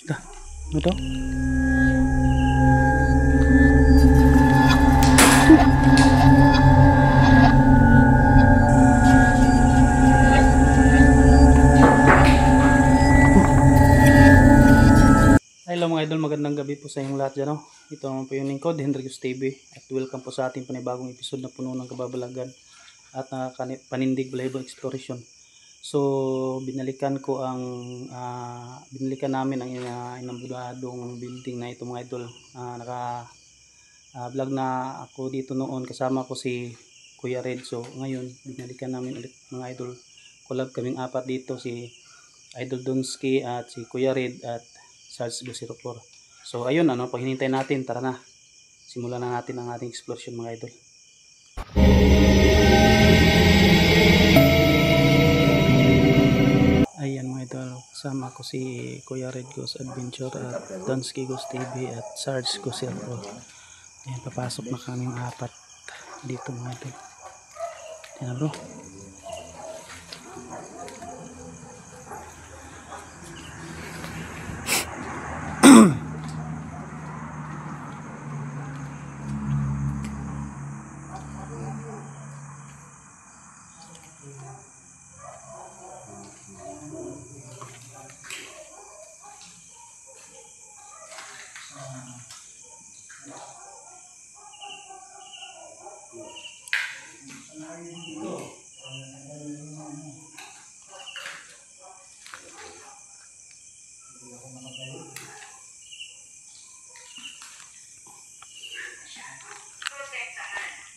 Dah, ano to? Hello mga idol, magandang gabi po sa inyong lahat dyan. Ito naman po yung lingkod, Hendricus TV. At welcome po sa ating panibagong episode na puno ng kababalagan at panindig balaybo exploration. So, binalikan namin ang inambudadong building na ito mga idol. Vlog na ako dito noon, kasama ko si Kuya Red. So, ngayon, binalikan namin ulit mga idol. Collab kaming apat dito, si Idol Donski at si Kuya Red at Sarge 204. So ayun, pag hinintay natin, tara na. Simulan na natin ang ating exploration mga idol. Ayan mga idol, kasama ko si Kuya Red Goes Adventure at Donski Goes TV at Sarge 204. Ayan, papasok na kaming apat dito mga idol. Ayan bro.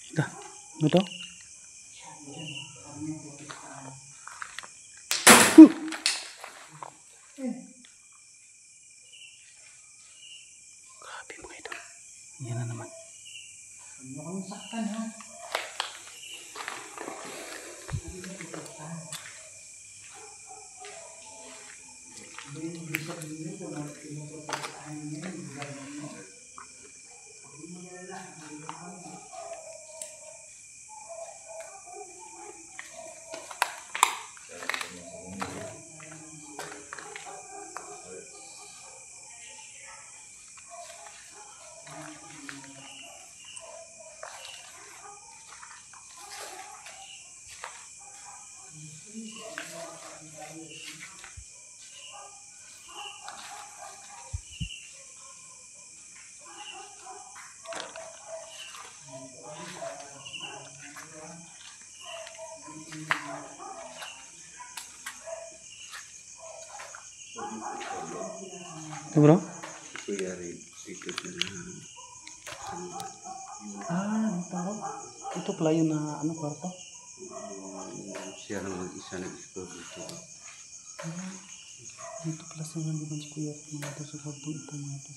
Dah, ano to? Grabe mga idol. Yan na naman. Ano kang saktan ha? Ito bro? Kuya Red, dito Ito pala yung kwarto? siya lang mag-isa nag-explore dito. Dito pala siya nandun si Kuya mga ito sa kwarto ito mga ito.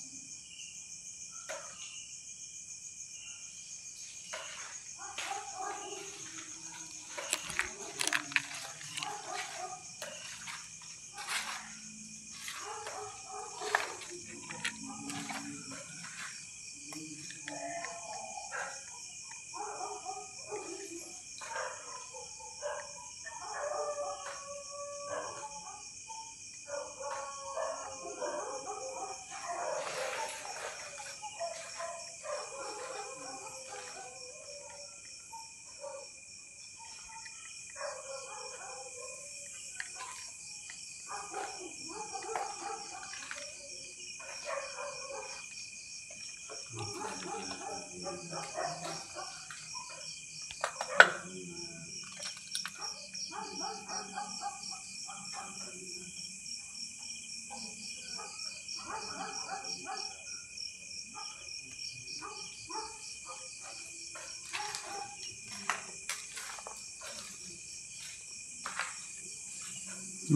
Hindi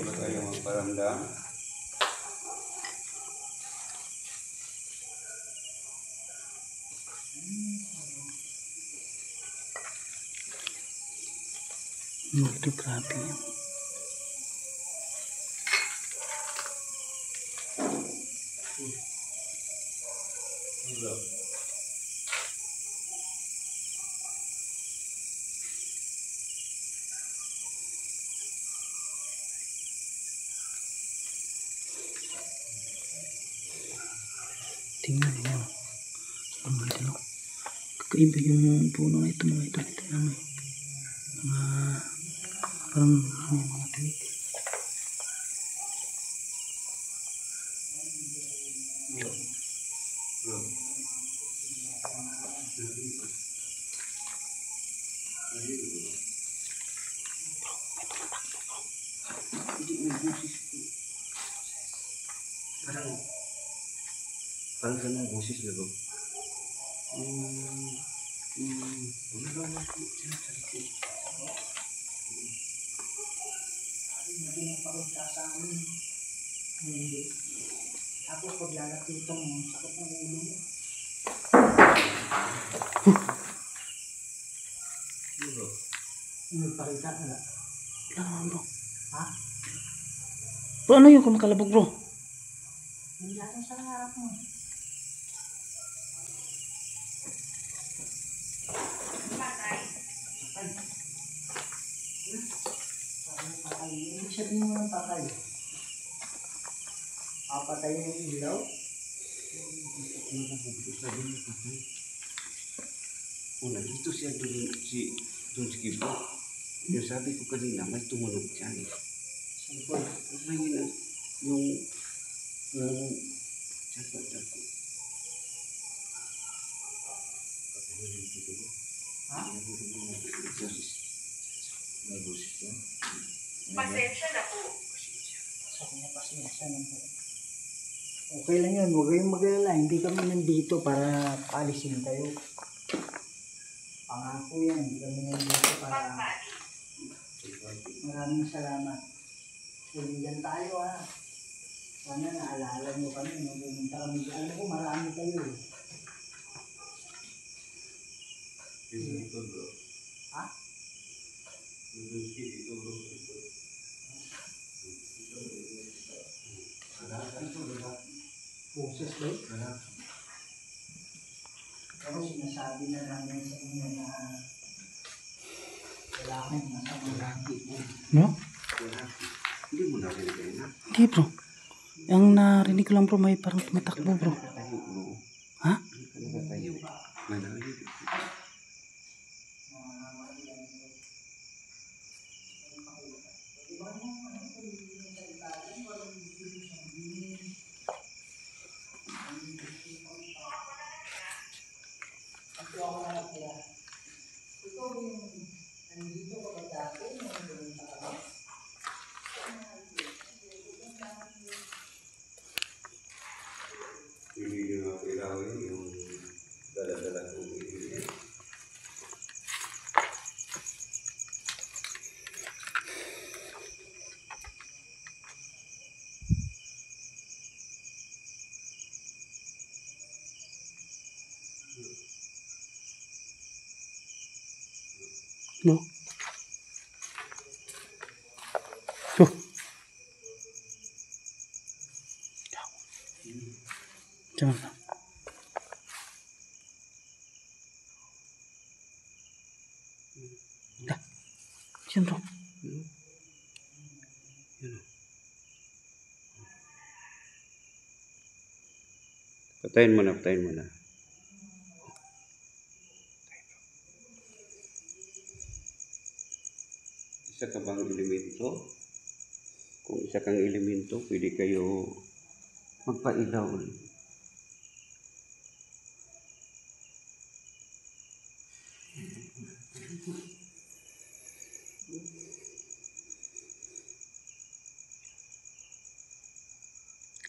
na tayo magparamdam. Ito grabe yan. Tingnan niyo. Ang mga ito. Kakaiba yung puno na ito mga ito. Tingnan mo. Parang may mga tinik. Parang ganun boses na ba? Tapos pag lalapitan mo, sakit ng ulo mo. Nagpakita na lang. Wala naman bro. Ha? Bro, ano yung kumakalabog bro? Yung lahat sa harap mo. Patay. Ibig sabihin mo ng patay. Papatay yung ilaw. Una, dito siya doon si Kibo. Yung sabi ko kanina, may tumunog dyan. May yun, yung tsaka. Ha? May boses yan. Pasensya na po. Sabi niya pasensya ng okay lang yun, huwag kayong mag-alala. Hindi kami nandito para paalisin kayo. Pangako yan, hindi kami nandito para... Maraming salamat. Tuligan tayo ha. Sana naalala nyo kami nung pumunta kami. Alam ko marami kayo eh. Dito bro. Ha? Dito bro. Boses ba yun? Pero sinasabi na namin sa inyo na wala akong masamang laki po. No? Hindi mo narinig kayo na. Hindi bro. Ang narinig ko lang bro, may parang tumatakbo bro. Tayo bro. Ha? Tayo. May narinig. Hindi yung mga pilawin, yung dala-dala ko. No? Oh. Jangan lang. Dah. Diyan bro. Patayin mo na, patayin mo na. Isa ka bang elemento? Kung isa kang elemento, pwede kayo magpailaw.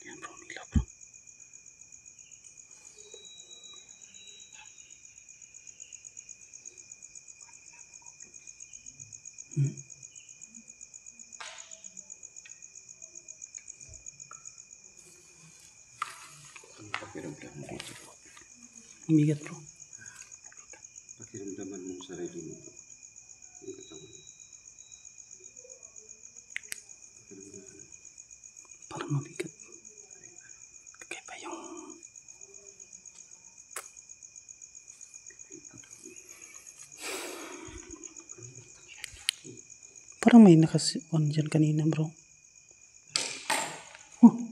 Yan bro, nila bro. Ang pakiramdam mo dito. Ang bigat bro. sarili mo to. Yung katawan. Parang mabigat. Kaya pa yung... Parang may nakas-on dyan kanina, bro. Huh.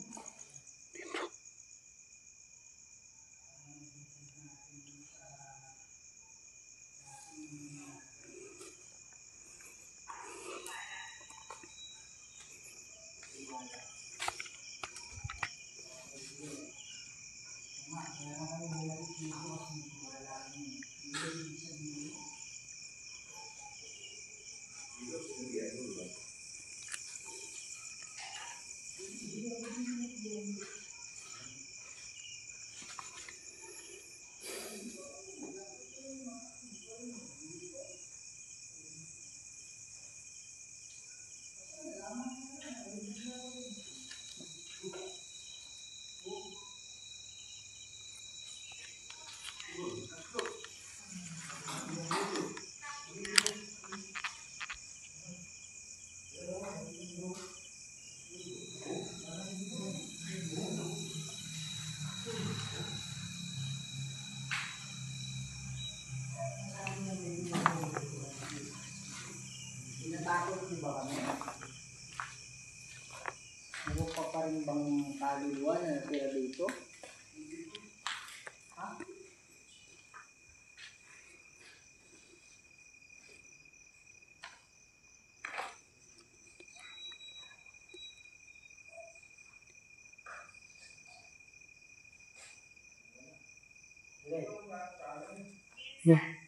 Tinatakot niyo ba kami? Ano pa rin bang kaluluwa na natira dito? Ha? Yeah.